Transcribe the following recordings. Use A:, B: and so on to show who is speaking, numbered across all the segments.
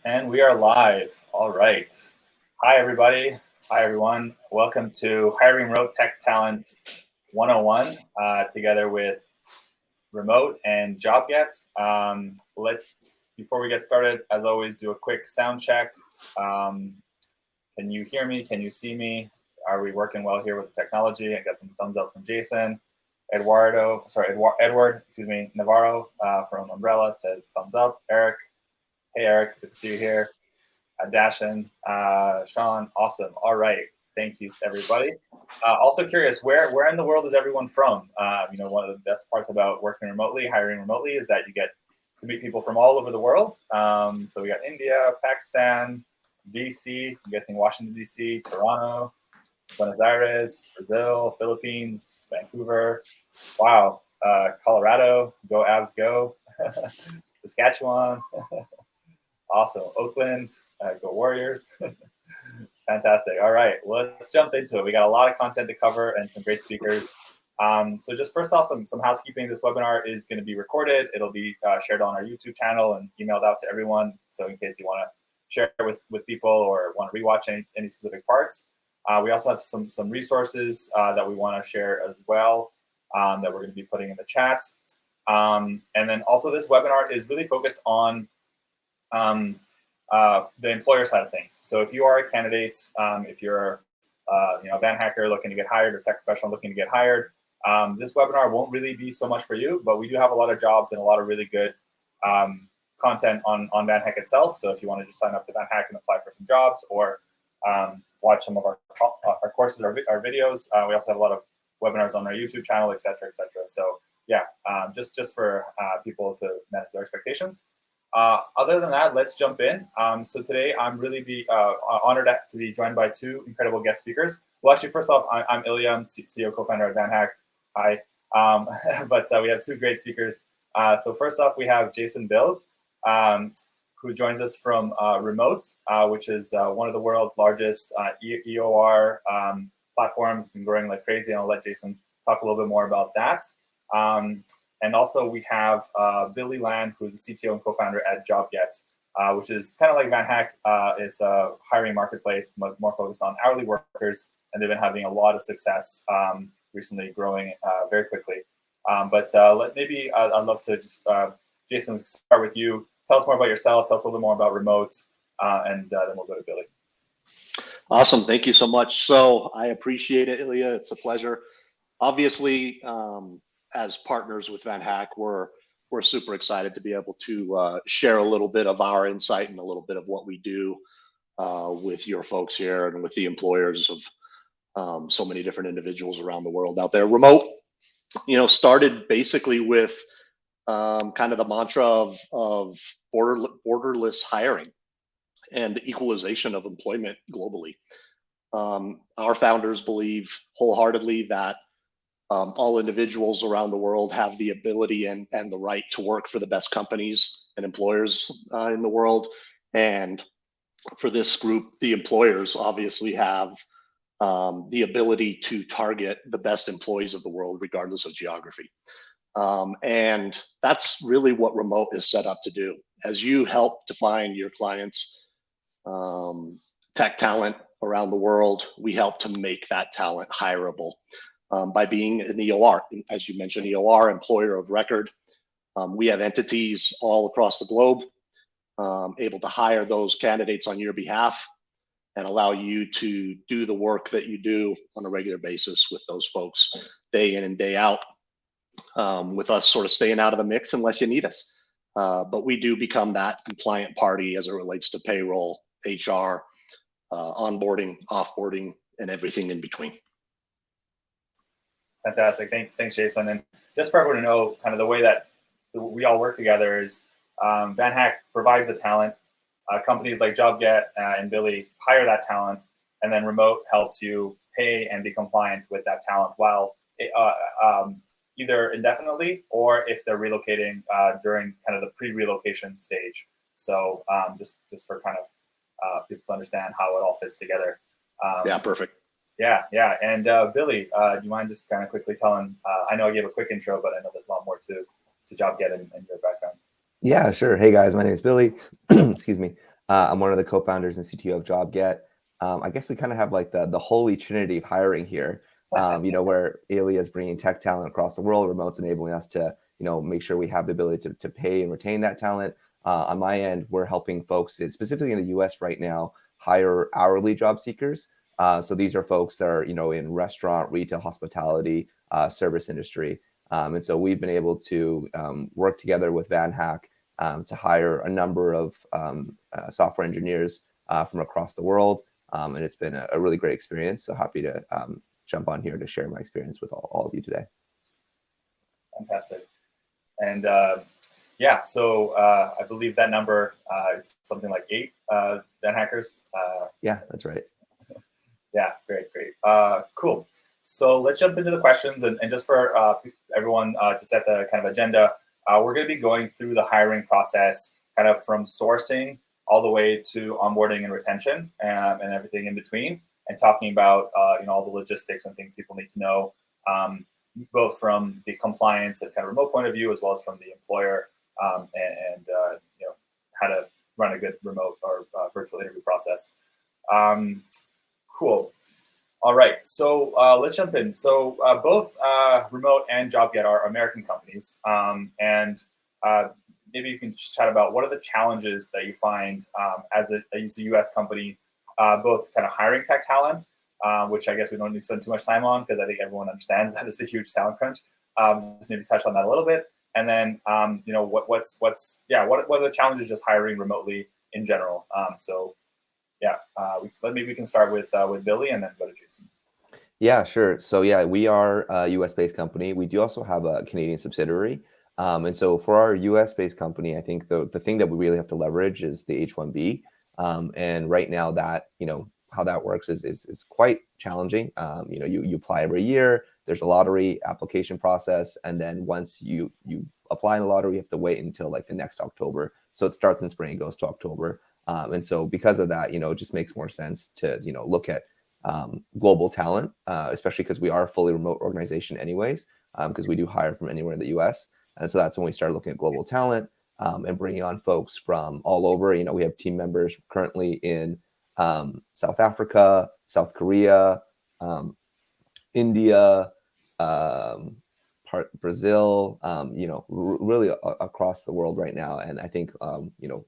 A: And we are live. All right. Hi, everybody. Hi, everyone. Welcome to Hiring Remote Tech Talent 101, together with Remote and JobGet. Before we get started, as always, do a quick sound check. Can you hear me? Can you see me? Are we working well here with the technology? I got some thumbs up from Jason. Edward, Navarro from Umbrella says thumbs up. Eric, hey Eric, good to see you here. Dashin, Sean, awesome. All right, thank you everybody. Also curious, where in the world is everyone from? One of the best parts about working remotely, hiring remotely, is that you get to meet people from all over the world. So we got India, Pakistan, DC, I'm guessing Washington DC, Toronto, Buenos Aires, Brazil, Philippines, Vancouver. Wow, Colorado, go Avs, go. Saskatchewan. Awesome. Oakland, go Warriors. Fantastic. All right, well, let's jump into it. We got a lot of content to cover and some great speakers. So just first off, some housekeeping. This webinar is going to be recorded. It'll be shared on our YouTube channel and emailed out to everyone. So in case you want to share with people or want to rewatch any specific parts. We also have some resources that we want to share as well that we're going to be putting in the chat. And then also this webinar is really focused on the employer side of things. So if you are a candidate, if you're a VanHacker looking to get hired or tech professional looking to get hired, this webinar won't really be so much for you, but we do have a lot of jobs and a lot of really good content on VanHack itself. So if you want to just sign up to VanHack and apply for some jobs or watch some of our courses, our videos, we also have a lot of webinars on our YouTube channel, et cetera, et cetera. So yeah, just for people to manage their expectations. Other than that, let's jump in. So today, I'm really honored to be joined by two incredible guest speakers. Well, actually, first off, I'm Ilya, I'm CEO, co-founder of VanHack. Hi. But we have two great speakers. So first off, we have Jason Bills, who joins us from Remote, which is one of the world's largest EOR platforms, been growing like crazy. And I'll let Jason talk a little bit more about that. And also we have Billy Land, who is the CTO and co-founder at JobGet, which is kind of like VanHack. It's a hiring marketplace, more focused on hourly workers, and they've been having a lot of success recently, growing very quickly. But I'd love to just, Jason, start with you. Tell us more about yourself. Tell us a little bit more about Remote, and then we'll go to Billy.
B: Awesome. Thank you so much. So I appreciate it, Ilya. It's a pleasure. Obviously, as partners with VanHack, we're super excited to be able to share a little bit of our insight and a little bit of what we do with your folks here and with the employers of so many different individuals around the world out there. Remote, started basically with kind of the mantra of borderless hiring and the equalization of employment globally. Our founders believe wholeheartedly that all individuals around the world have the ability and the right to work for the best companies and employers in the world. And for this group, the employers obviously have the ability to target the best employees of the world, regardless of geography. And that's really what Remote is set up to do. As you help define your clients' tech talent around the world, we help to make that talent hireable. By being an EOR, as you mentioned, EOR, employer of record. We have entities all across the globe able to hire those candidates on your behalf and allow you to do the work that you do on a regular basis with those folks day in and day out, with us sort of staying out of the mix unless you need us. But we do become that compliant party as it relates to payroll, HR, onboarding, offboarding, and everything in between.
A: Fantastic. Thanks, Jason. And just for everyone to know, kind of the way that we all work together is VanHack provides the talent. Companies like JobGet and Billy hire that talent, and then Remote helps you pay and be compliant with that talent while either indefinitely or if they're relocating during kind of the pre-relocation stage. So just for kind of people to understand how it all fits together.
B: Yeah, perfect.
A: Yeah. And Billy, do you mind just kind of quickly telling, I know I gave a quick intro, but I know there's a lot more to JobGet and your background.
C: Yeah, sure. Hey guys, my name is Billy. Excuse me. I'm one of the co-founders and CTO of JobGet. I guess we kind of have like the holy trinity of hiring here, where Ilya is bringing tech talent across the world, remote's enabling us to, make sure we have the ability to pay and retain that talent. On my end, we're helping folks, specifically in the US right now, hire hourly job seekers. So these are folks that are, in restaurant, retail, hospitality, service industry. And so we've been able to work together with VanHack to hire a number of software engineers from across the world. And it's been a really great experience. So happy to jump on here to share my experience with all of you today.
A: Fantastic. And so I believe that number, it's something like 8 VanHackers.
C: Yeah, that's right.
A: Yeah, great. Cool. So let's jump into the questions. And just for everyone to set the kind of agenda, we're going to be going through the hiring process kind of from sourcing all the way to onboarding and retention and everything in between, and talking about all the logistics and things people need to know, both from the compliance and kind of remote point of view, as well as from the employer, and how to run a good remote or virtual interview process. Cool. All right, so let's jump in. So both Remote and JobGet are American companies, and maybe you can chat about what are the challenges that you find as a US company, both kind of hiring tech talent, which I guess we don't need to spend too much time on because I think everyone understands that it's a huge talent crunch. Just maybe touch on that a little bit, and then what are the challenges just hiring remotely in general? Maybe we can start with Billy and then go to Jason.
C: Yeah, sure. So yeah, we are a US-based company. We do also have a Canadian subsidiary. And so for our US-based company, I think the thing that we really have to leverage is the H-1B. And right now that, how that works is quite challenging. You apply every year, there's a lottery application process. And then once you apply in the lottery, you have to wait until like the next October. So it starts in spring, it goes to October. And so because of that, it just makes more sense to, look at global talent, especially because we are a fully remote organization anyways, because we do hire from anywhere in the US. And so that's when we started looking at global talent and bringing on folks from all over. We have team members currently in South Africa, South Korea, India, Brazil, really across the world right now. And I think,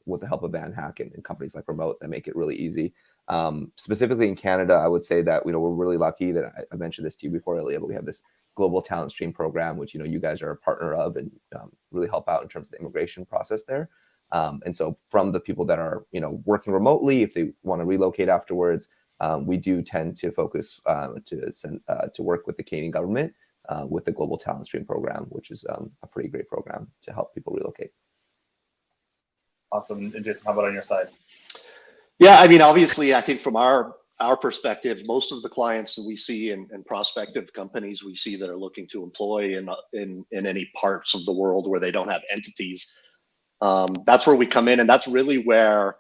C: with the help of VanHack and companies like Remote that make it really easy. Specifically in Canada, I would say that, we're really lucky that I mentioned this to you before, Ilya, but we have this global talent stream program, which, you guys are a partner of and really help out in terms of the immigration process there. And so from the people that are, working remotely, if they want to relocate afterwards, we do tend to focus to work with the Canadian government with the Global Talent Stream program, which is a pretty great program to help people relocate.
A: Awesome. And Jason, how about on your side?
B: Yeah, I mean, obviously, I think from our perspective, most of the clients that we see and prospective companies we see that are looking to employ in any parts of the world where they don't have entities, that's where we come in, and that's really where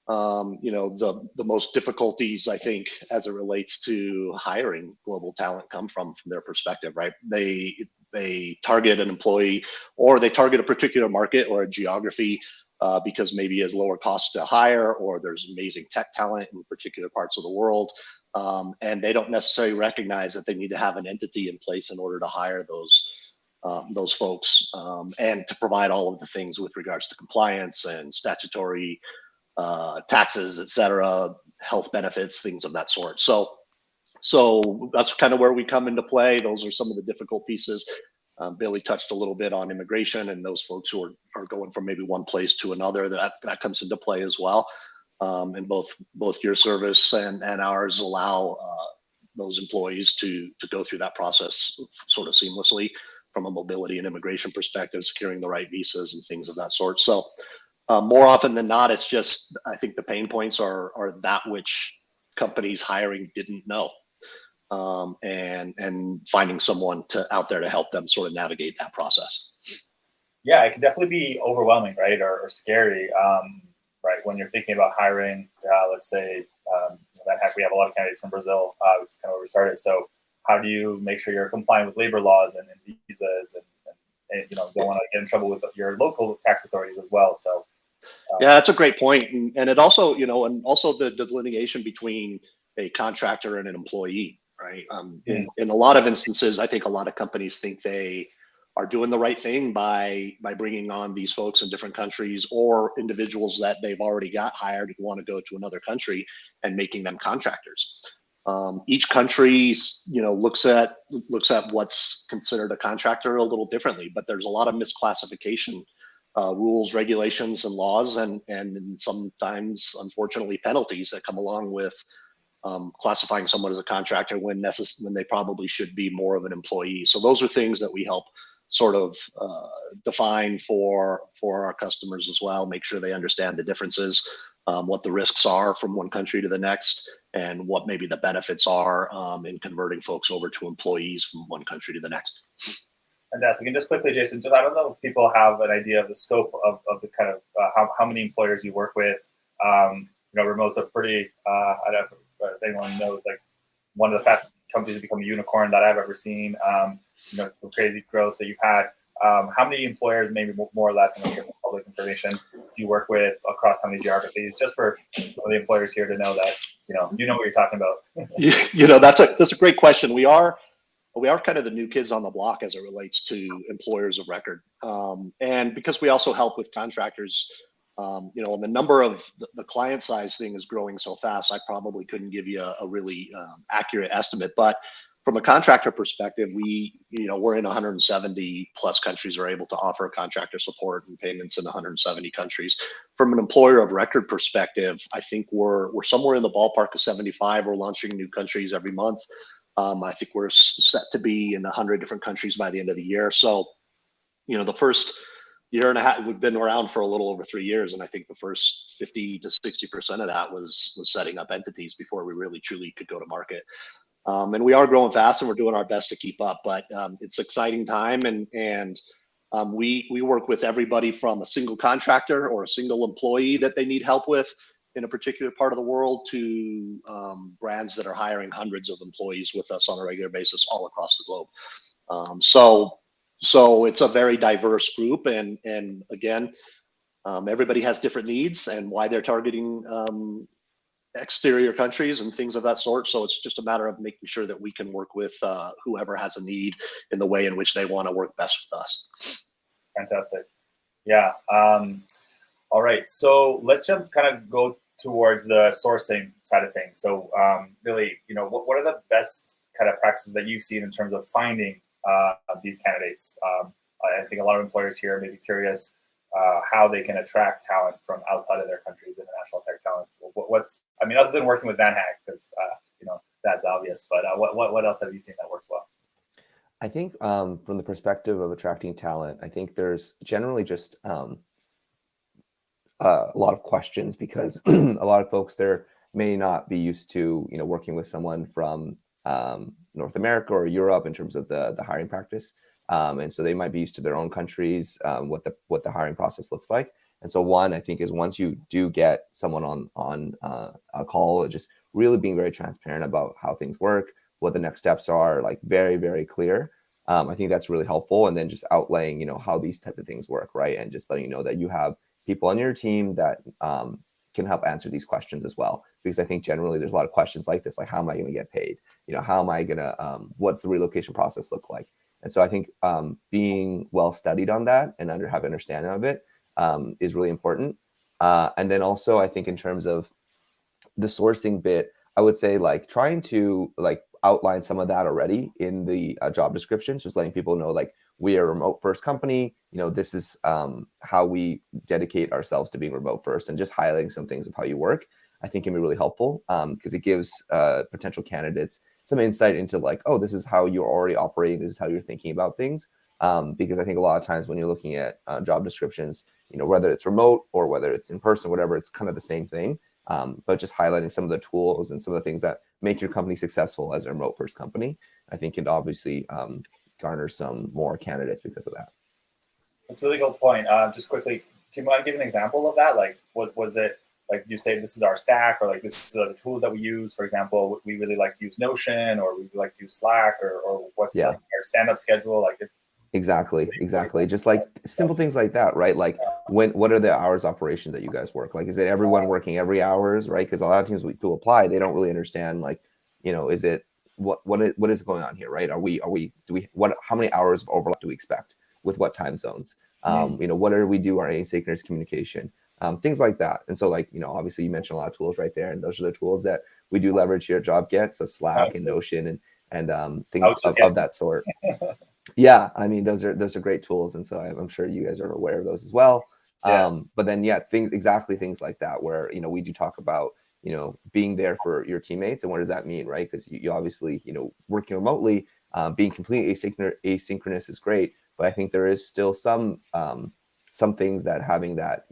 B: the most difficulties, I think, as it relates to hiring global talent come from their perspective, right? They target an employee, or they target a particular market or a geography because maybe it's lower cost to hire, or there's amazing tech talent in particular parts of the world. And they don't necessarily recognize that they need to have an entity in place in order to hire those folks and to provide all of the things with regards to compliance and statutory taxes, et cetera, health benefits, things of that sort. So that's kind of where we come into play. Those are some of the difficult pieces. Billy touched a little bit on immigration and those folks who are going from maybe one place to another. That comes into play as well. And both your service and ours allow those employees to go through that process sort of seamlessly from a mobility and immigration perspective, securing the right visas and things of that sort. So more often than not, it's just, I think the pain points are that which companies hiring didn't know. And finding someone out there to help them sort of navigate that process.
A: Yeah, it can definitely be overwhelming, right, or scary, right, when you're thinking about hiring. Let's say VanHack, we have a lot of candidates from Brazil. It's kind of where we started. So how do you make sure you're compliant with labor laws and visas, and don't want to get in trouble with your local tax authorities as well? So
B: Yeah, that's a great point. And it also, and also the delineation between a contractor and an employee, right? In a lot of instances, I think a lot of companies think they are doing the right thing by bringing on these folks in different countries or individuals that they've already got hired who want to go to another country and making them contractors. Each country, looks at what's considered a contractor a little differently, but there's a lot of misclassification rules, regulations, and laws, and sometimes, unfortunately, penalties that come along with classifying someone as a contractor when they probably should be more of an employee. So those are things that we help sort of define for our customers as well. Make sure they understand the differences, what the risks are from one country to the next, and what maybe the benefits are in converting folks over to employees from one country to the next.
A: Fantastic. And just quickly, Jason, I don't know if people have an idea of the scope of the kind of how many employers you work with. Remote's a pretty, I don't know if anyone knows, like one of the fastest companies to become a unicorn that I've ever seen. The crazy growth that you've had. How many employers, maybe more or less, I'm not sure public information, do you work with across how many geographies? Just for some of the employers here to know that, you know what you're talking about.
B: That's a great question. We are kind of the new kids on the block as it relates to employers of record. And because we also help with contractors, and the number of the client size thing is growing so fast, I probably couldn't give you a really accurate estimate. But from a contractor perspective, we're in 170 plus countries are able to offer contractor support and payments in 170 countries. From an employer of record perspective, I think we're somewhere in the ballpark of 75. We're launching new countries every month. I think we're set to be in 100 different countries by the end of the year. So, the first year and a half, we've been around for a little over 3 years. And I think the first 50 to 60% of that was setting up entities before we really truly could go to market. And we are growing fast and we're doing our best to keep up, but it's exciting time. And we work with everybody from a single contractor or a single employee that they need help with in a particular part of the world to brands that are hiring hundreds of employees with us on a regular basis all across the globe. So it's a very diverse group. And again, everybody has different needs and why they're targeting exterior countries and things of that sort. So it's just a matter of making sure that we can work with whoever has a need in the way in which they want to work best with us.
A: Fantastic. Yeah. All right. So let's kind of go towards the sourcing side of things. So really, what are the best kind of practices that you've seen in terms of finding these candidates? I think a lot of employers here may be curious how they can attract talent from outside of their countries, international tech talent. Other than working with VanHack, because that's obvious, but what else have you seen that works well?
C: I think from the perspective of attracting talent, I think there's generally just a lot of questions because a lot of folks there may not be used to working with someone from North America or Europe in terms of the hiring practice. And so they might be used to their own countries, what the hiring process looks like. And so one, I think, is once you do get someone on a call, just really being very transparent about how things work, what the next steps are, like very, very clear. I think that's really helpful. And then just outlaying, how these type of things work, right? And just letting you know that you have people on your team that can help answer these questions as well. Because I think generally there's a lot of questions like this, like how am I going to get paid? How am I going to, what's the relocation process look like? And so I think being well studied on that and have an understanding of it is really important. And then also I think in terms of the sourcing bit, I would say like trying to outline some of that already in the job description, just letting people know like we are a remote first company. This is how we dedicate ourselves to being remote first, and just highlighting some things of how you work, I think can be really helpful because it gives potential candidates some insight into like, oh, this is how you're already operating. This is how you're thinking about things. Because I think a lot of times when you're looking at job descriptions, whether it's remote or whether it's in person, whatever, it's kind of the same thing. But just highlighting some of the tools and some of the things that make your company successful as a remote first company, I think can obviously garner some more candidates because of that.
A: That's a really good point. Just quickly, can you give an example of that? Like, was it like you say this is our stack, or like this is the tools that we use? For example, we really like to use Notion, or we like to use Slack, or what's our stand-up schedule? Like,
C: Exactly. Just like simple things like that, right? Like, what are the hours of operation that you guys work? Like, is it everyone working every hours, right? Because a lot of times when people apply, they don't really understand, like, is it what is going on here, right? How many hours of overlap do we expect with what time zones? What do we do our asynchronous communication? Things like that. And so, like, obviously you mentioned a lot of tools right there, and those are the tools that we do leverage here at JobGet. So Slack and Notion and things of that sort. Yeah, I mean, those are great tools, and so I'm sure you guys are aware of those as well. But then, things like that, where we do talk about being there for your teammates, and what does that mean, right? Because you obviously working remotely, being completely asynchronous is great, but I think there is still some things that having that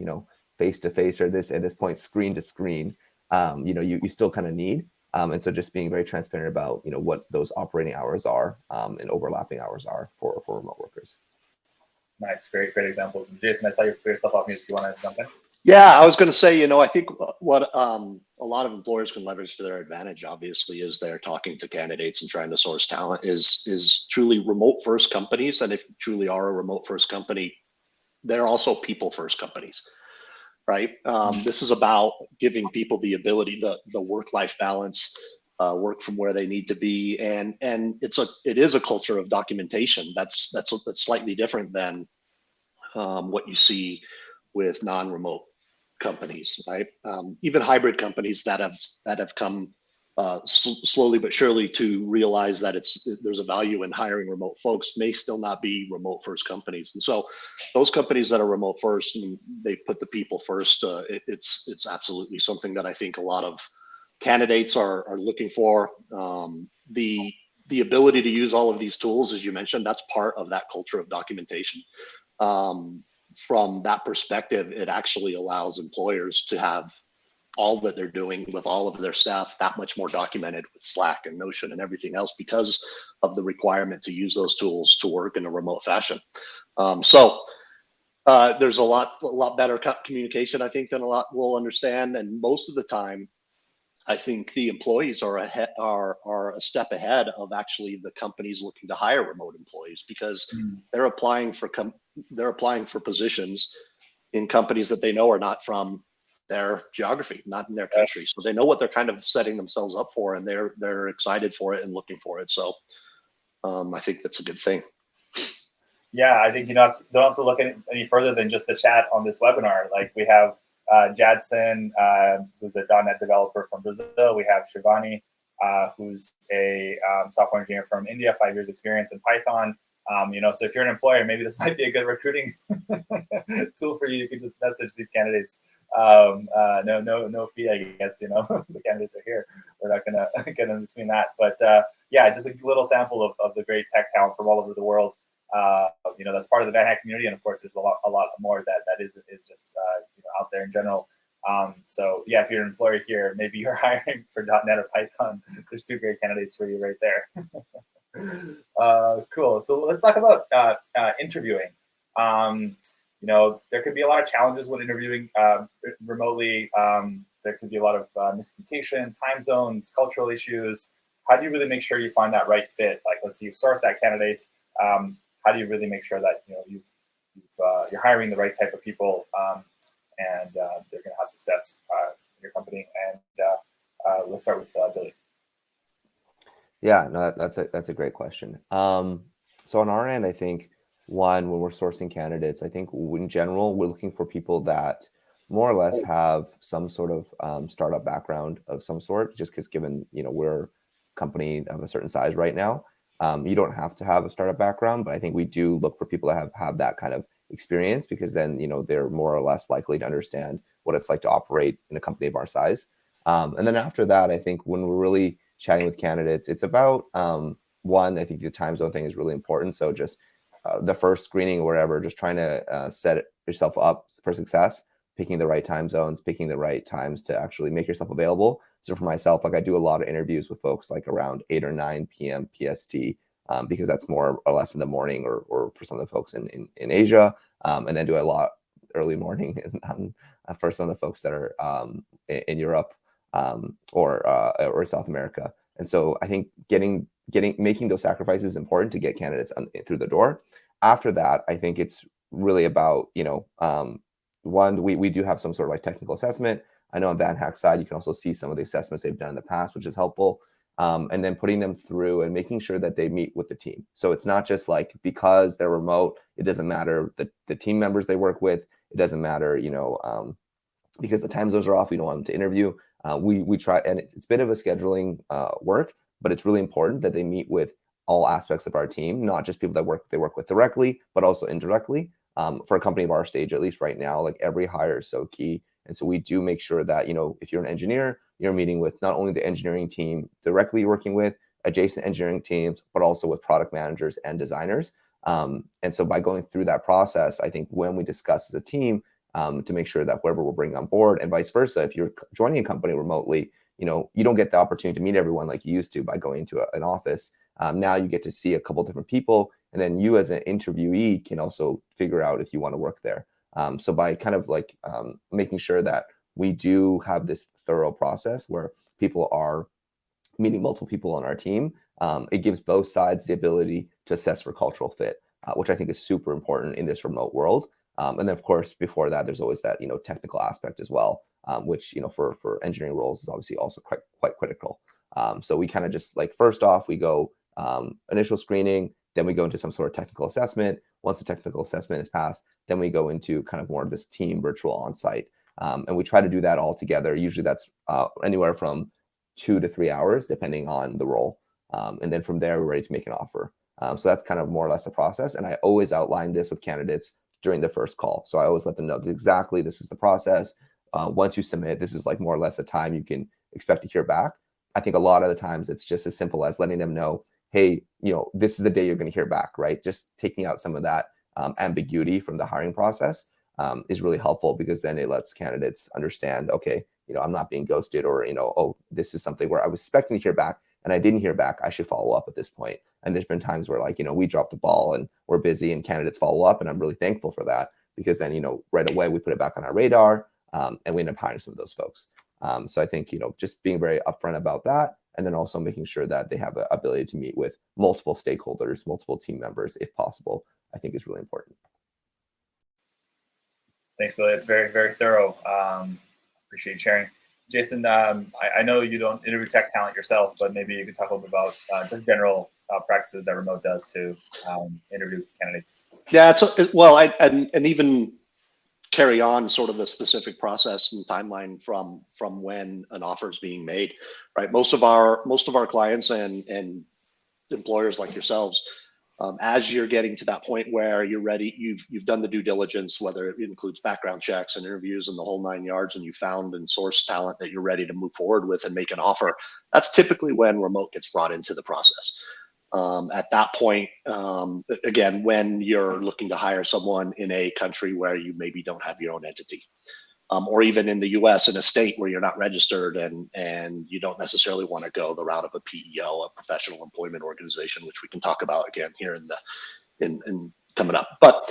C: face to face, or at this point screen to screen, you still kind of need. And so just being very transparent about what those operating hours are and overlapping hours are for remote workers.
A: Nice, great examples. And Jason, I saw you put yourself off mute. Do you want to jump in?
B: Yeah, I was going to say, I think what a lot of employers can leverage to their advantage, obviously, is they're talking to candidates and trying to source talent is truly remote first companies. And if you truly are a remote first company, they're also people first companies, right? This is about giving people the ability, the work-life balance, work from where they need to be, and it is a culture of documentation. That's slightly different than what you see with non-remote companies, right? Even hybrid companies that have come slowly but surely to realize that there's a value in hiring remote folks may still not be remote first companies. And so those companies that are remote first and they put the people first, it's absolutely something that I think a lot of candidates are looking for. The ability to use all of these tools, as you mentioned, that's part of that culture of documentation. From that perspective, it actually allows employers to have all that they're doing with all of their staff that much more documented with Slack and Notion and everything else because of the requirement to use those tools to work in a remote fashion. So there's a lot better communication, I think, than a lot will understand. And most of the time, I think the employees are a step ahead of actually the companies looking to hire remote employees, because they're applying for positions in companies that they know are not from their geography, not in their country. So they know what they're kind of setting themselves up for, and they're excited for it and looking for it. So I think that's a good thing.
A: Yeah, I think don't have to look any further than just the chat on this webinar. Like, we have Jadson, who's a .NET developer from Brazil. We have Shivani, who's a software engineer from India, 5 years experience in Python. So if you're an employer, maybe this might be a good recruiting tool for you. You can just message these candidates. No fee, I guess. The candidates are here. We're not gonna get in between that. But yeah, just a little sample of the great tech talent from all over the world. That's part of the VanHack community, and of course, there's a lot more that is just out there in general. So yeah, if you're an employer here, maybe you're hiring for .NET or Python. There's two great candidates for you right there. Cool. So let's talk about interviewing. There could be a lot of challenges when interviewing remotely. There could be a lot of miscommunication, time zones, cultural issues. How do you really make sure you find that right fit? Like, let's say you source that candidate. How do you really make sure that you're hiring the right type of people and they're going to have success in your company? And let's start with Billy.
C: Yeah, no, that's a great question. So on our end, I think when we're sourcing candidates, I think in general we're looking for people that more or less have some sort of startup background of some sort. Just because given we're a company of a certain size right now, you don't have to have a startup background, but I think we do look for people that have that kind of experience, because then they're more or less likely to understand what it's like to operate in a company of our size. And then after that, I think when we're really chatting with candidates, it's about one, I think the time zone thing is really important. So just the first screening or whatever, just trying to set yourself up for success, picking the right time zones, picking the right times to actually make yourself available. So for myself, like, I do a lot of interviews with folks like around 8 or 9 p.m. PST, because that's more or less in the morning, or for some of the folks in Asia, and then do a lot early morning for some of the folks that are in Europe or South America. And so I think making those sacrifices is important to get candidates through the door. After that, I think it's really about one, we do have some sort of like technical assessment. I know on VanHack side, you can also see some of the assessments they've done in the past, which is helpful. And then putting them through and making sure that they meet with the team. So it's not just like because they're remote, it doesn't matter the team members they work with. It doesn't matter, because the time zones are off. We don't want them to interview. We try, and it's a bit of a scheduling work, but it's really important that they meet with all aspects of our team, not just people that they work with directly, but also indirectly. For a company of our stage, at least right now, like every hire is so key. And so we do make sure that, if you're an engineer, you're meeting with not only the engineering team directly working with adjacent engineering teams, but also with product managers and designers. And so by going through that process, I think when we discuss as a team, to make sure that whoever we're bringing on board and vice versa, if you're joining a company remotely, you don't get the opportunity to meet everyone like you used to by going into an office. Now you get to see a couple different people, and then you as an interviewee can also figure out if you want to work there. So by kind of like making sure that we do have this thorough process where people are meeting multiple people on our team, it gives both sides the ability to assess for cultural fit, which I think is super important in this remote world. And then of course, before that, there's always that, technical aspect as well, which, for engineering roles is obviously also quite critical. So we kind of just like, first off, we go initial screening, then we go into some sort of technical assessment. Once the technical assessment is passed, then we go into kind of more of this team virtual on-site. And we try to do that all together. Usually that's anywhere from 2 to 3 hours, depending on the role. And then from there, we're ready to make an offer. So that's kind of more or less the process. And I always outline this with candidates during the first call. So I always let them know exactly this is the process. Once you submit, this is like more or less the time you can expect to hear back. I think a lot of the times it's just as simple as letting them know, hey, this is the day you're going to hear back, right? Just taking out some of that ambiguity from the hiring process is really helpful, because then it lets candidates understand, okay, I'm not being ghosted, or, oh, this is something where I was expecting to hear back and I didn't hear back. I should follow up at this point. And there's been times where like, we drop the ball and we're busy and candidates follow up. And I'm really thankful for that, because then, right away we put it back on our radar and we end up hiring some of those folks. So I think, just being very upfront about that, and then also making sure that they have the ability to meet with multiple stakeholders, multiple team members, if possible, I think is really important.
A: Thanks, Billy. It's very, very thorough. Appreciate you sharing. Jason, I know you don't interview tech talent yourself, but maybe you could talk a little bit about the general practices that Remote does to interview candidates.
B: Yeah, and even carry on sort of the specific process and timeline from when an offer is being made, right? Most of our clients and employers like yourselves, as you're getting to that point where you're ready, you've done the due diligence, whether it includes background checks and interviews and the whole 9 yards, and you found and sourced talent that you're ready to move forward with and make an offer. That's typically when Remote gets brought into the process. At that point, again, when you're looking to hire someone in a country where you maybe don't have your own entity, or even in the US, in a state where you're not registered and you don't necessarily want to go the route of a PEO, a professional employment organization, which we can talk about again here in coming up. But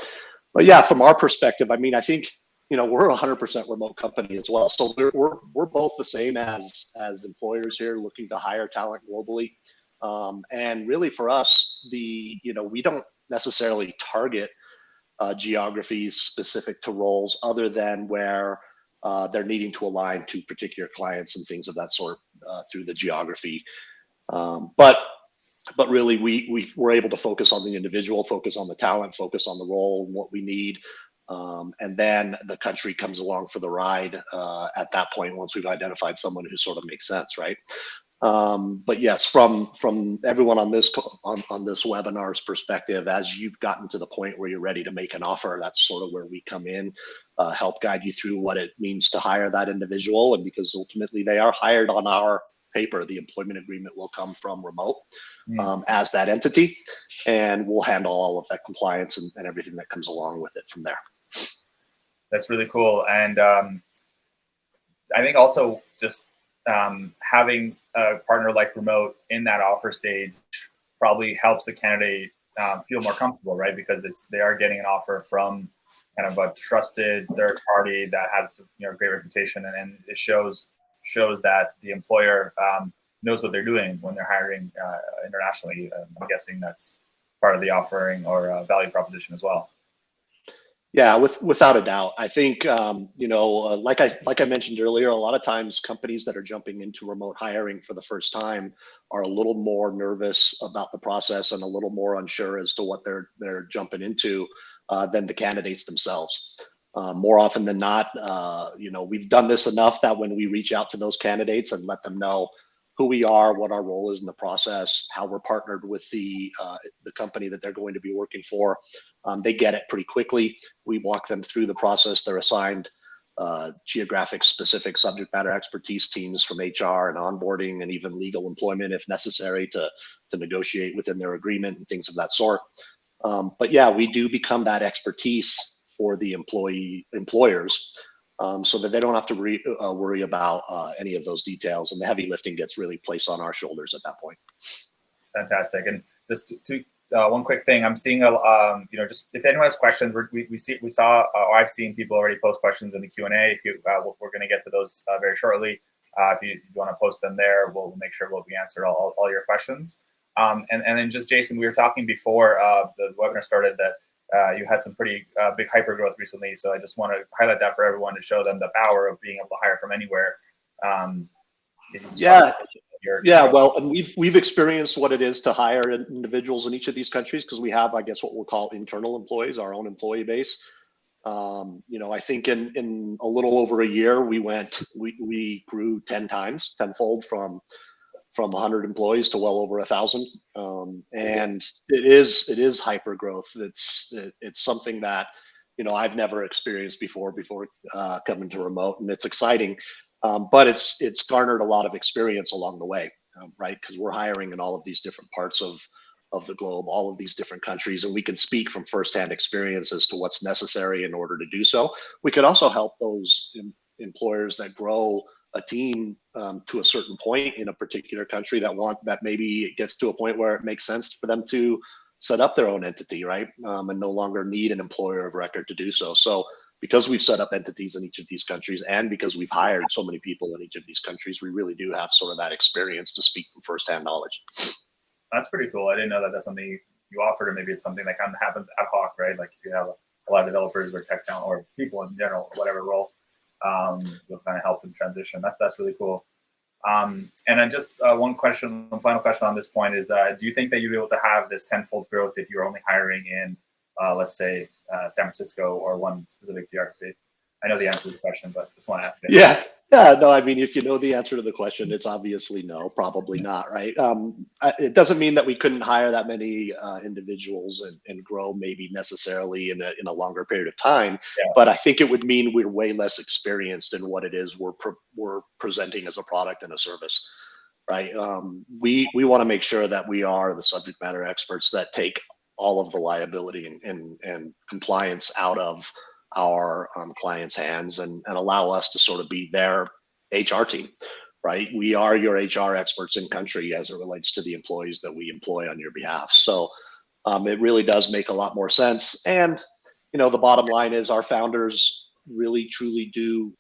B: yeah, from our perspective, I mean, I think, we're a 100% remote company as well. So we're both the same as employers here looking to hire talent globally. And really for us, we don't necessarily target geographies specific to roles other than where they're needing to align to particular clients and things of that sort through the geography. But really we're able to focus on the individual, focus on the talent, focus on the role and what we need. And then the country comes along for the ride at that point, once we've identified someone who sort of makes sense, right? But yes, from everyone on this webinar's perspective, as you've gotten to the point where you're ready to make an offer, that's sort of where we come in, help guide you through what it means to hire that individual. And because ultimately they are hired on our paper, the employment agreement will come from Remote as that entity, and we'll handle all of that compliance and everything that comes along with it from there.
A: That's really cool. And I think also just having a partner like Remote in that offer stage probably helps the candidate feel more comfortable, right? Because they are getting an offer from kind of a trusted third party that has great reputation, and it shows that the employer knows what they're doing when they're hiring internationally. I'm guessing that's part of the offering or value proposition as well.
B: Yeah, without a doubt. I think like I mentioned earlier, a lot of times companies that are jumping into remote hiring for the first time are a little more nervous about the process and a little more unsure as to what they're jumping into than the candidates themselves. More often than not, we've done this enough that when we reach out to those candidates and let them know who we are, what our role is in the process, how we're partnered with the company that they're going to be working for, they get it pretty quickly. We walk them through the process. They're assigned geographic specific subject matter expertise teams from HR and onboarding and even legal employment if necessary to negotiate within their agreement and things of that sort. But yeah, we do become that expertise for the employers so that they don't have to worry about any of those details, and the heavy lifting gets really placed on our shoulders at that point.
A: Fantastic. And just one quick thing, I'm seeing just if anyone has questions, we saw or I've seen people already post questions in the Q&A. If you we're going to get to those very shortly. If you want to post them there, we'll make sure we answer all your questions. And then just Jason, we were talking before the webinar started that you had some pretty big hyper growth recently. So I just want to highlight that for everyone to show them the power of being able to hire from anywhere.
B: Well, and we've experienced what it is to hire individuals in each of these countries because we have, I guess, what we'll call internal employees, our own employee base. I think in a little over a year, we grew tenfold from 100 employees to well over 1,000. And it is hyper growth. It's something that, I've never experienced before coming to remote, and it's exciting. But it's garnered a lot of experience along the way, right? Because we're hiring in all of these different parts of the globe, all of these different countries, and we can speak from firsthand experience as to what's necessary in order to do so. We could also help those employers that grow a team to a certain point in a particular country that maybe it gets to a point where it makes sense for them to set up their own entity, right? And no longer need an employer of record to do so. So because we've set up entities in each of these countries and because we've hired so many people in each of these countries, we really do have sort of that experience to speak from firsthand knowledge.
A: That's pretty cool. I didn't know that that's something you offered, or maybe it's something that kind of happens ad hoc, right? Like if you have a lot of developers or tech talent or people in general, whatever role, you'll kind of help them transition. That's really cool. And then just one final question on this point is, do you think that you'd be able to have this tenfold growth if you're only hiring in, let's say, San Francisco or one specific geography? I know the answer to the question, but just want to ask it.
B: Yeah. No, I mean, if you know the answer to the question, it's obviously no, probably not, right? It doesn't mean that we couldn't hire that many individuals and grow maybe necessarily in a longer period of time, but I think it would mean we're way less experienced in what it is we're presenting as a product and a service, right? We want to make sure that we are the subject matter experts that take all of the liability and compliance out of our clients' hands and allow us to sort of be their HR team, right? We are your HR experts in country as it relates to the employees that we employ on your behalf. So it really does make a lot more sense. And, the bottom line is our founders really, truly do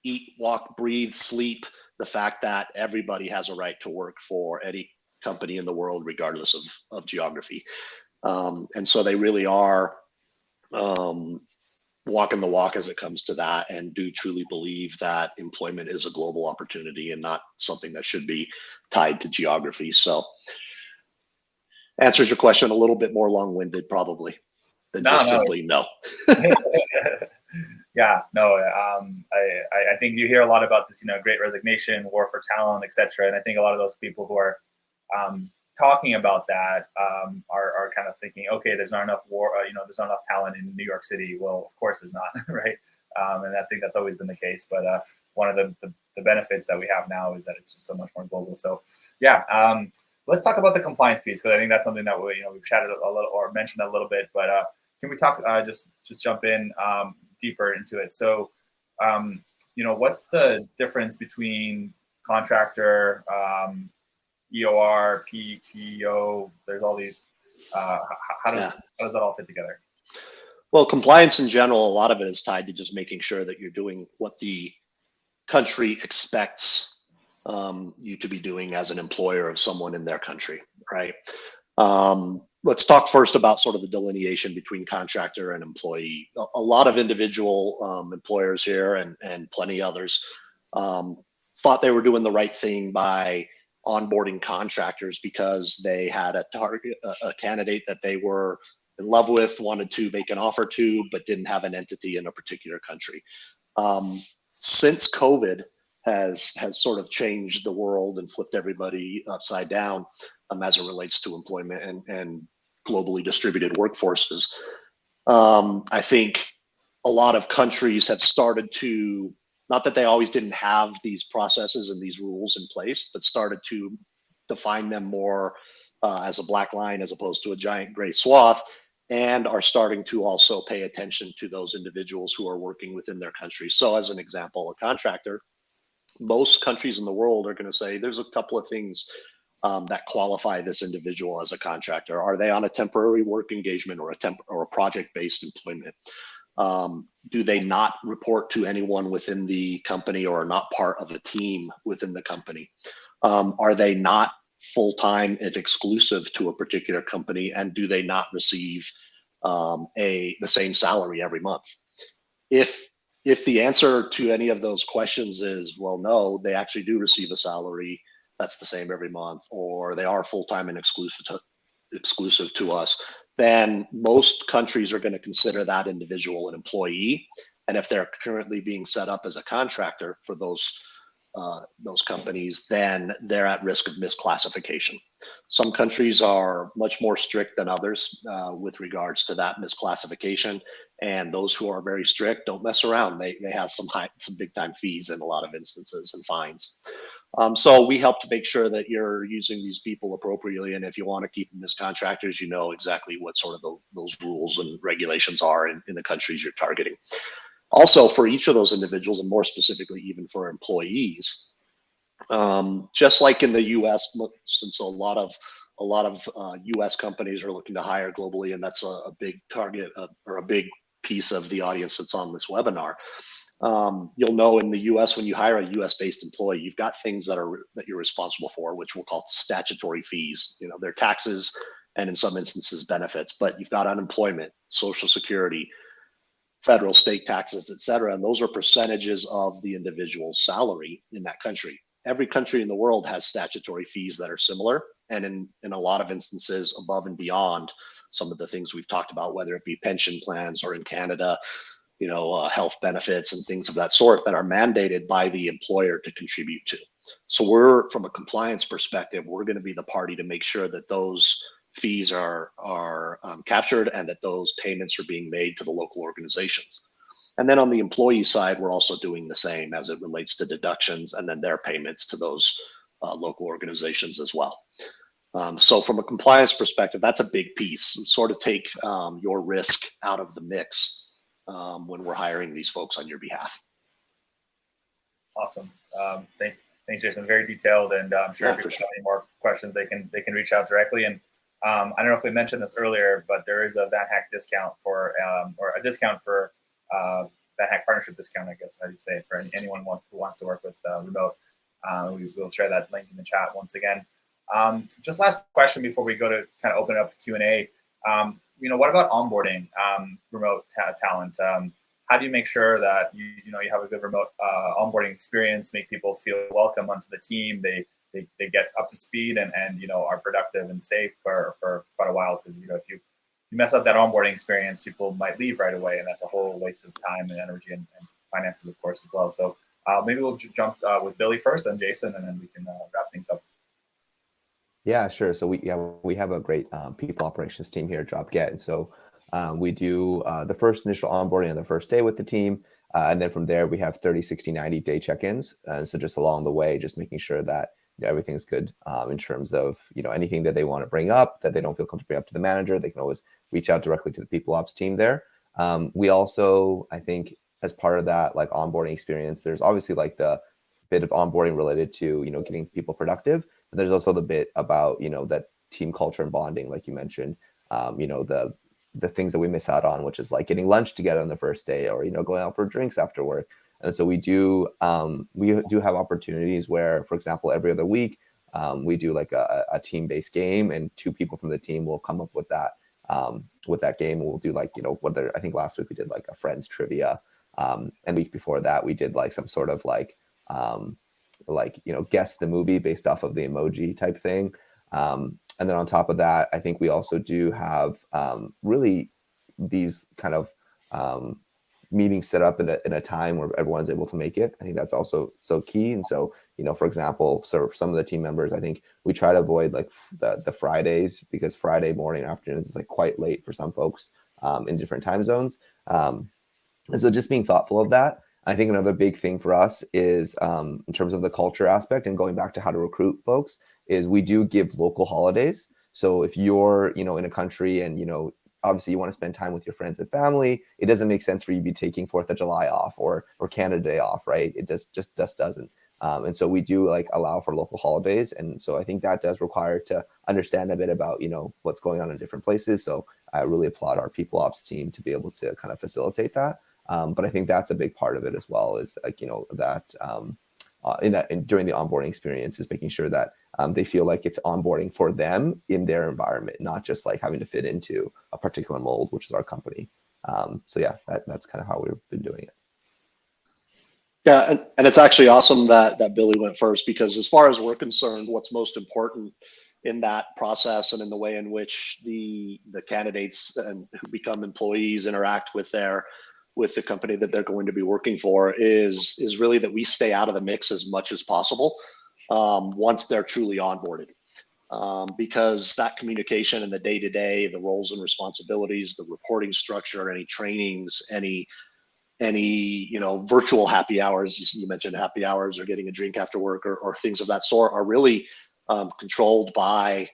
B: eat, walk, breathe, sleep the fact that everybody has a right to work for any company in the world, regardless of geography. And so they really are walking the walk as it comes to that, and do truly believe that employment is a global opportunity and not something that should be tied to geography. So answers your question a little bit more long-winded probably than simply no.
A: Yeah, no, I think you hear a lot about this, Great Resignation, war for talent, etc. And I think a lot of those people who are talking about that are kind of thinking, okay, there's not enough there's not enough talent in New York City. Well, of course there's not, right? And I think that's always been the case. But one of the benefits that we have now is that it's just so much more global. So yeah, let's talk about the compliance piece, because I think that's something that we've chatted a little or mentioned a little bit. But can we talk just jump in deeper into it? So what's the difference between contractor, EOR, PEO? There's all these. How does that all fit together?
B: Well, compliance in general, a lot of it is tied to just making sure that you're doing what the country expects you to be doing as an employer of someone in their country, right? let's talk first about sort of the delineation between contractor and employee. A lot of individual employers here and plenty others thought they were doing the right thing by onboarding contractors because they had a target, a candidate that they were in love with, wanted to make an offer to, but didn't have an entity in a particular country. Since COVID has sort of changed the world and flipped everybody upside down as it relates to employment and globally distributed workforces, I think a lot of countries have started to, not that they always didn't have these processes and these rules in place, but started to define them more as a black line as opposed to a giant gray swath, and are starting to also pay attention to those individuals who are working within their country. So as an example, a contractor, most countries in the world are going to say there's a couple of things that qualify this individual as a contractor. Are they on a temporary work engagement or a project-based employment? Do they not report to anyone within the company or are not part of a team within the company? Are they not full-time and exclusive to a particular company, and do they not receive the same salary every month? If the answer to any of those questions is, well, no, they actually do receive a salary that's the same every month, or they are full-time and exclusive to us, then most countries are going to consider that individual an employee. And if they're currently being set up as a contractor for those companies, then they're at risk of misclassification. Some countries are much more strict than others with regards to that misclassification. And those who are very strict don't mess around. They have some big time fees in a lot of instances and fines. So we help to make sure that you're using these people appropriately. And if you want to keep them as contractors, you know exactly what sort of those rules and regulations are in the countries you're targeting. Also, for each of those individuals, and more specifically even for employees, just like in the U.S., since a lot of U.S. companies are looking to hire globally, and that's a big target or a big piece of the audience that's on this webinar. You'll know in the U.S. when you hire a U.S.-based employee, you've got things that you're responsible for, which we'll call statutory fees. You know, they're taxes and in some instances benefits, but you've got unemployment, Social Security, federal, state taxes, et cetera. And those are percentages of the individual's salary in that country. Every country in the world has statutory fees that are similar, and in a lot of instances above and beyond some of the things we've talked about, whether it be pension plans or in Canada, you know, health benefits and things of that sort that are mandated by the employer to contribute to. So we're, from a compliance perspective, we're going to be the party to make sure that those fees are captured and that those payments are being made to the local organizations. And then on the employee side, we're also doing the same as it relates to deductions and then their payments to those local organizations as well. So from a compliance perspective, that's a big piece. Sort of take your risk out of the mix when we're hiring these folks on your behalf.
A: Awesome. Thanks, Jason. Very detailed, and I'm sure if you have any more questions, they can reach out directly. And I don't know if we mentioned this earlier, but there is a VanHack discount for or a discount for VanHack partnership discount, I guess how you say it, for anyone who wants to work with remote. We'll share that link in the chat once again. Just last question before we go to kind of open up the Q&A. You know, what about onboarding remote talent? How do you make sure that you have a good remote onboarding experience, make people feel welcome onto the team, they get up to speed and are productive and stay for quite a while? Because if you mess up that onboarding experience, people might leave right away, and that's a whole waste of time and energy and finances, of course, as well. So maybe we'll jump with Billy first, and Jason, and then we can wrap things up.
C: Yeah, sure. So we have a great people operations team here at JobGet, and so we do the first initial onboarding on the first day with the team, and then from there we have 30, 60, 90-day check-ins. And so just along the way, just making sure that everything's good in terms of anything that they want to bring up that they don't feel comfortable bringing up to the manager, they can always reach out directly to the people ops team there. We also, I think, as part of that like onboarding experience, there's obviously like the bit of onboarding related to getting people productive, but there's also the bit about that team culture and bonding, like you mentioned, the things that we miss out on, which is like getting lunch together on the first day, or going out for drinks after work. And so we do have opportunities where, for example, every other week we do like a team-based game, and 2 people from the team will come up with that game. We'll do like, whether, I think last week we did like a Friends trivia, and week before that we did like some sort of guess the movie based off of the emoji type thing. And then on top of that, I think we also do have really these kind of meetings set up in a time where everyone's able to make it. I think that's also so key. And so, for example, so for some of the team members, I think we try to avoid like the Fridays, because Friday morning, afternoons is like quite late for some folks in different time zones. And so just being thoughtful of that. I think another big thing for us is in terms of the culture aspect, and going back to how to recruit folks, is we do give local holidays. So if you're, in a country and, obviously you want to spend time with your friends and family, it doesn't make sense for you to be taking 4th of July off or Canada Day off, right? It just doesn't. And so we do like allow for local holidays. And so I think that does require to understand a bit about, what's going on in different places. So I really applaud our people ops team to be able to kind of facilitate that. But I think that's a big part of it as well, is like, that during the onboarding experience is making sure that they feel like it's onboarding for them in their environment, not just like having to fit into a particular mold, which is our company. So yeah, that's kind of how we've been doing it.
B: Yeah, and it's actually awesome that Billy went first, because as far as we're concerned, what's most important in that process and in the way in which the candidates and who become employees interact with the company that they're going to be working for is really that we stay out of the mix as much as possible once they're truly onboarded. Because that communication in the day-to-day, the roles and responsibilities, the reporting structure, any trainings, any virtual happy hours, you mentioned happy hours or getting a drink after work or things of that sort, are really controlled by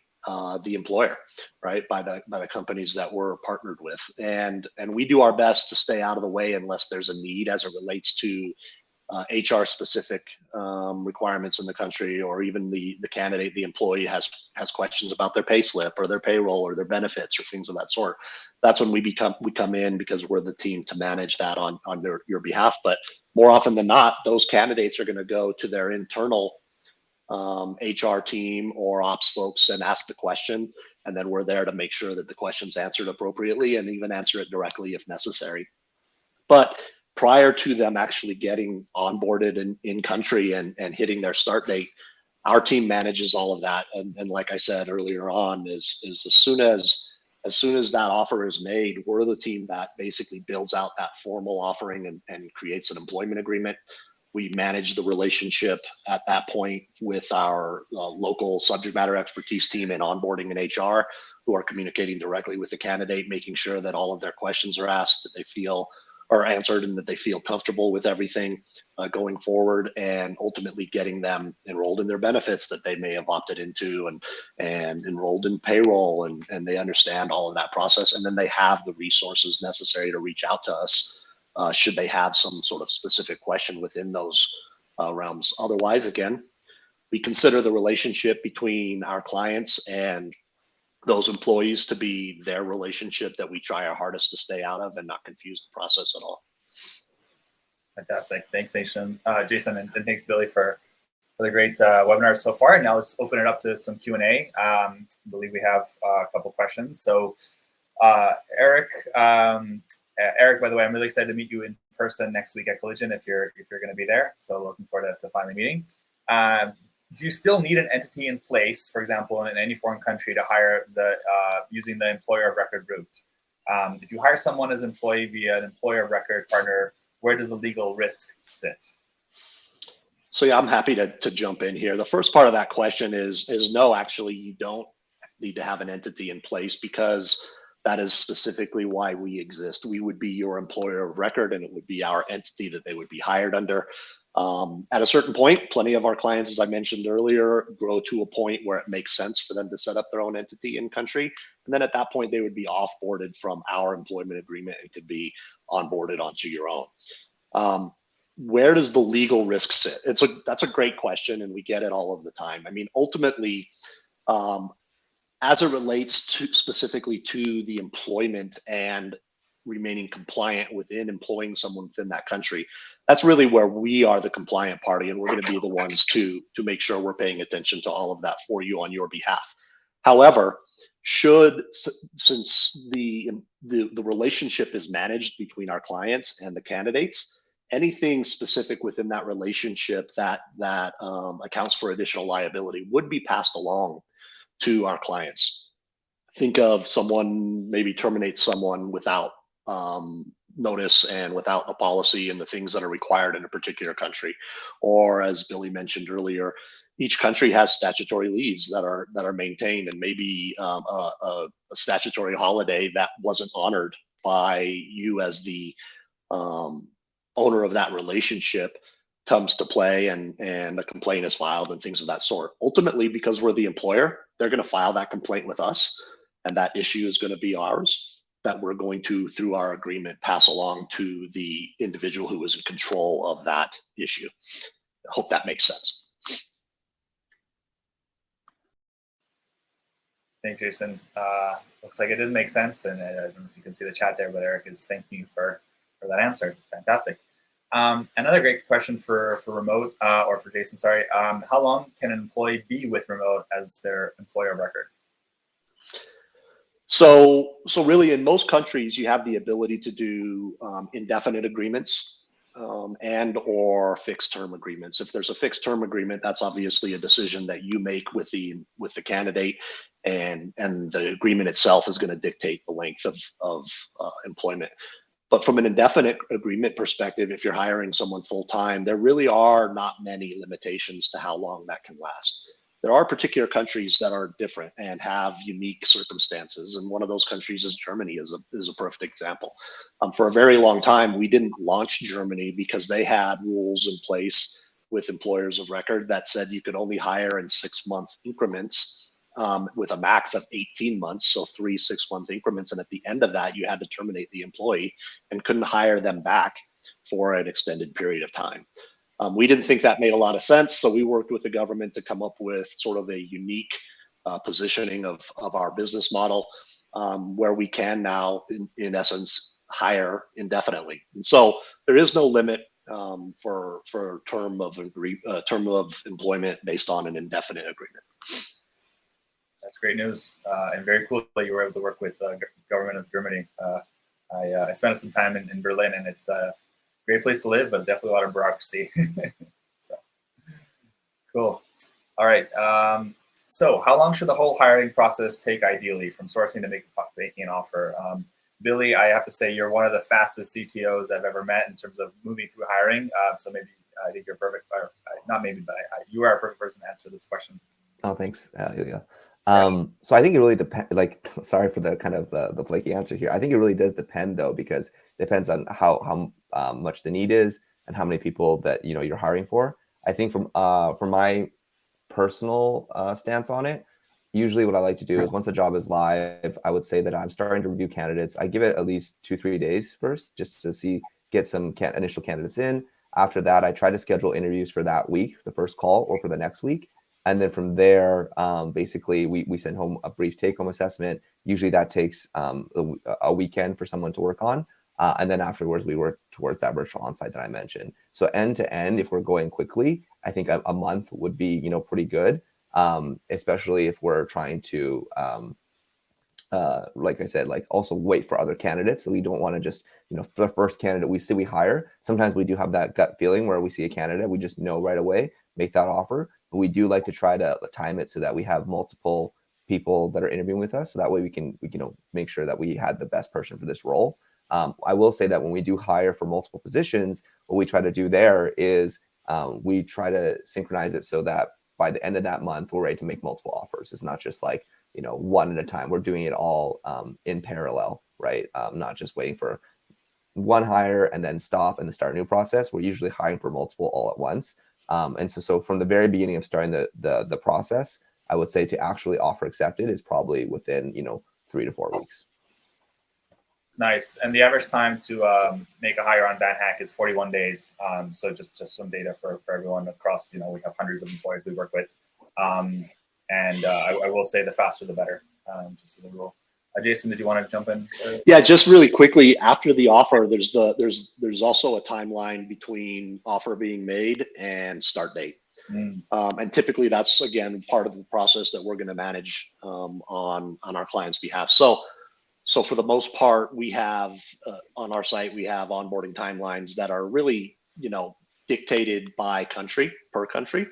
B: the employer, right? By the companies that we're partnered with. And we do our best to stay out of the way unless there's a need as it relates to HR specific requirements in the country, or even the candidate, the employee has questions about their pay slip or their payroll or their benefits or things of that sort. That's when we come in, because we're the team to manage that on your behalf. But more often than not, those candidates are going to go to their internal HR team or ops folks and ask the question, and then we're there to make sure that the question's answered appropriately and even answer it directly if necessary. But prior to them actually getting onboarded in country and hitting their start date, our team manages all of that. And like I said earlier on, is as soon as that offer is made, we're the team that basically builds out that formal offering and creates an employment agreement. We manage the relationship at that point with our local subject matter expertise team in onboarding and HR, who are communicating directly with the candidate, making sure that all of their questions are asked, that they feel are answered, and that they feel comfortable with everything going forward, and ultimately getting them enrolled in their benefits that they may have opted into and enrolled in payroll, and they understand all of that process. And then they have the resources necessary to reach out to us should they have some sort of specific question within those realms. Otherwise, again, we consider the relationship between our clients and those employees to be their relationship that we try our hardest to stay out of and not confuse the process at all.
A: Fantastic. Thanks, Jason, and thanks, Billy, for the great webinar so far. And now let's open it up to some Q&A. I believe we have a couple questions. So Eric, by the way, I'm really excited to meet you in person next week at Collision if you're going to be there. So looking forward to finally meeting. Do you still need an entity in place, for example, in any foreign country, to hire using the employer of record route? If you hire someone as an employee via an employer of record partner, where does the legal risk sit?
B: So yeah, I'm happy to jump in here. The first part of that question is no, actually, you don't need to have an entity in place, because that is specifically why we exist. We would be your employer of record, and it would be our entity that they would be hired under. At a certain point, plenty of our clients, as I mentioned earlier, grow to a point where it makes sense for them to set up their own entity in country. And then at that point, they would be off-boarded from our employment agreement and could be onboarded onto your own. Where does the legal risk sit? That's a great question, and we get it all of the time. I mean, ultimately, as it relates to specifically to the employment and remaining compliant within employing someone within that country, That's really where we are the compliant party, and we're going to be the ones to make sure we're paying attention to all of that for you on your behalf. However, since the relationship is managed between our clients and the candidates, anything specific within that relationship that accounts for additional liability would be passed along to our clients. Think of someone maybe terminates someone without notice and without a policy and the things that are required in a particular country, or as Billy mentioned earlier, each country has statutory leaves that are maintained, and maybe a statutory holiday that wasn't honored by you as the owner of that relationship comes to play, and a complaint is filed and things of that sort. Ultimately, because we're the employer, they're going to file that complaint with us, and that issue is going to be ours, that we're going to, through our agreement, pass along to the individual who is in control of that issue. I hope that makes sense.
A: Thank you, Jason. Looks like it did make sense, and I don't know if you can see the chat there, but Eric is thanking you for that answer. Fantastic. Another great question for remote, or for Jason, sorry. How long can an employee be with remote as their employer of record?
B: So really, in most countries, you have the ability to do indefinite agreements and or fixed term agreements. If there's a fixed term agreement, that's obviously a decision that you make with the candidate, and the agreement itself is going to dictate the length of employment. But from an indefinite agreement perspective, if you're hiring someone full time, there really are not many limitations to how long that can last. There are particular countries that are different and have unique circumstances, and one of those countries is Germany, is a perfect example. For a very long time, we didn't launch Germany because they had rules in place with employers of record that said you could only hire in 6-month increments, with a max of 18 months, so 3 6-month increments, and at the end of that, you had to terminate the employee and couldn't hire them back for an extended period of time. We didn't think that made a lot of sense, so we worked with the government to come up with sort of a unique positioning of our business model, where we can now, in essence, hire indefinitely. And so there is no limit for term of employment based on an indefinite agreement.
A: That's great news, and very cool that you were able to work with the government of Germany. I spent some time in Berlin, and it's great place to live, but definitely a lot of bureaucracy. So cool. All right. So how long should the whole hiring process take ideally, from sourcing to making an offer? Billy, I have to say you're one of the fastest CTOs I've ever met in terms of moving through hiring. So maybe I think you're perfect, or not maybe, but you are a perfect person to answer this question.
C: Oh, thanks, Ilya. So I think it really depends, like, sorry for the kind of the flaky answer here. I think it really does depend, though, because it depends on how much the need is and how many people that you're hiring for. I think from my personal stance on it, usually what I like to do is once the job is live, I would say that I'm starting to review candidates. I give it at least 2-3 days first, just to get some initial candidates in. After that, I try to schedule interviews for that week, the first call, or for the next week. And then from there, basically, we send home a brief take-home assessment. Usually that takes a weekend for someone to work on. And then afterwards, we work towards that virtual onsite that I mentioned. So end to end, if we're going quickly, I think a month would be pretty good, especially if we're trying to, like I said, also wait for other candidates. So we don't want to just, for the first candidate we hire. Sometimes we do have that gut feeling where we see a candidate, we just know right away, make that offer. But we do like to try to time it so that we have multiple people that are interviewing with us. So that way we can make sure that we had the best person for this role. I will say that when we do hire for multiple positions, what we try to do there is we try to synchronize it so that by the end of that month, we're ready to make multiple offers. It's not just like, one at a time. We're doing it all in parallel, right? Not just waiting for one hire and then stop and then start a new process. We're usually hiring for multiple all at once. And so from the very beginning of starting the process, I would say to actually offer accepted is probably within 3 to 4 weeks.
A: Nice. And the average time to make a hire on VanHack is 41 days. So just some data for everyone across, we have hundreds of employees we work with. And I will say the faster the better, just as a rule. Jason, did you want to jump in?
B: Yeah, just really quickly, after the offer, there's also a timeline between offer being made and start date. And typically that's, again, part of the process that we're going to manage on our client's behalf. So for the most part, we have on our site, we have onboarding timelines that are really, dictated by country, per country.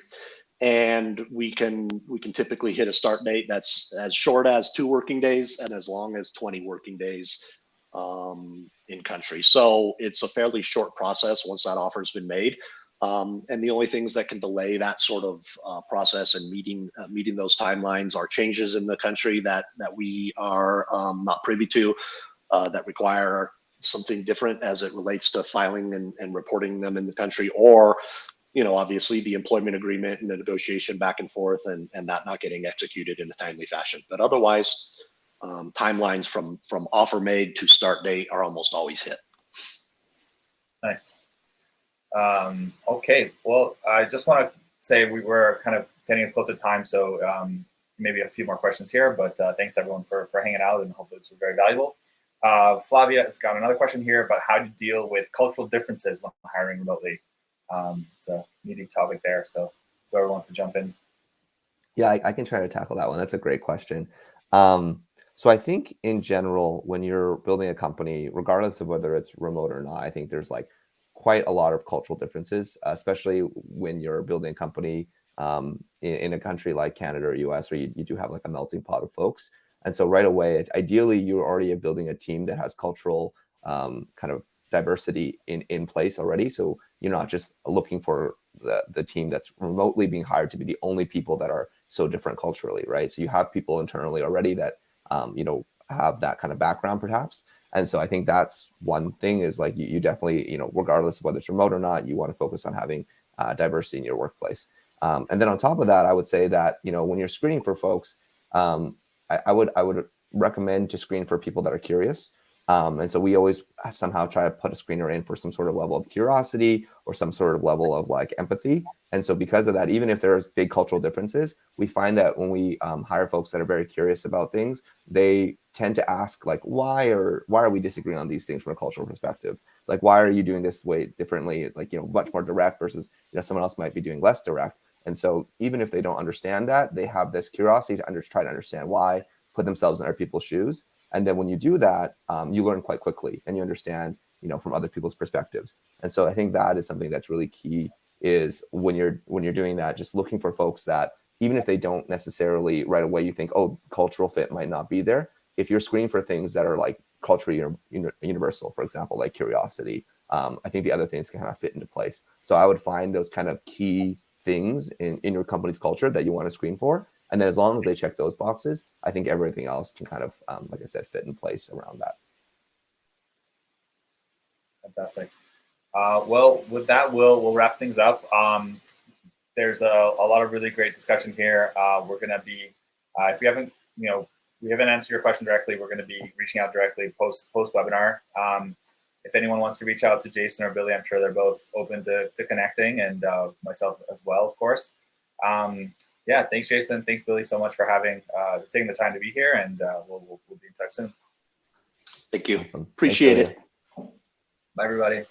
B: And we can typically hit a start date that's as short as 2 working days and as long as 20 working days in country. So it's a fairly short process once that offer has been made. And the only things that can delay that sort of process and meeting those timelines are changes in the country that we are not privy to, that require something different as it relates to filing and reporting them in the country, or obviously the employment agreement and the negotiation back and forth and that not getting executed in a timely fashion. But otherwise, timelines from offer made to start date are almost always hit.
A: Nice. Okay, well, I just want to say we were kind of getting close to time, so maybe a few more questions here, but thanks everyone for hanging out, and hopefully this was very valuable. Flavia has got another question here about how to deal with cultural differences when hiring remotely. It's a meaty topic there, so whoever wants to jump in.
C: Yeah, I can try to tackle that one. That's a great question. So I think in general, when you're building a company, regardless of whether it's remote or not, I think there's like quite a lot of cultural differences, especially when you're building a company in a country like Canada or US, where you do have like a melting pot of folks. And so right away, ideally, you're already building a team that has cultural kind of diversity in place already. So you're not just looking for the team that's remotely being hired to be the only people that are so different culturally, right? So you have people internally already that, have that kind of background perhaps. And so I think that's one thing is like you definitely, regardless of whether it's remote or not, you want to focus on having diversity in your workplace. And then on top of that, I would say that, when you're screening for folks, I would recommend to screen for people that are curious. And so we always somehow try to put a screener in for some sort of level of curiosity or some sort of level of like empathy. And so because of that, even if there's big cultural differences, we find that when we hire folks that are very curious about things, they tend to ask like, why are we disagreeing on these things from a cultural perspective? Like, why are you doing this way differently? Like, much more direct versus, someone else might be doing less direct. And so even if they don't understand that, they have this curiosity to try to understand why, put themselves in other people's shoes. And then when you do that, you learn quite quickly and you understand, from other people's perspectives. And so I think that is something that's really key, is when you're doing that, just looking for folks that, even if they don't necessarily right away, you think, oh, cultural fit might not be there. If you're screening for things that are like culturally universal, for example, like curiosity, I think the other things can kind of fit into place. So I would find those kind of key things in your company's culture that you want to screen for. And then as long as they check those boxes, I think everything else can kind of, like I said, fit in place around that.
A: Fantastic. Well, with that, we'll wrap things up. There's a lot of really great discussion here. We're going to be, if we haven't, we haven't answered your question directly, we're going to be reaching out directly post webinar. If anyone wants to reach out to Jason or Billy, I'm sure they're both open to connecting, and myself as well, of course. Yeah, thanks, Jason. Thanks, Billy, so much for taking the time to be here, and we'll be in touch soon.
B: Thank you. Awesome. Appreciate it.
A: Bye, everybody.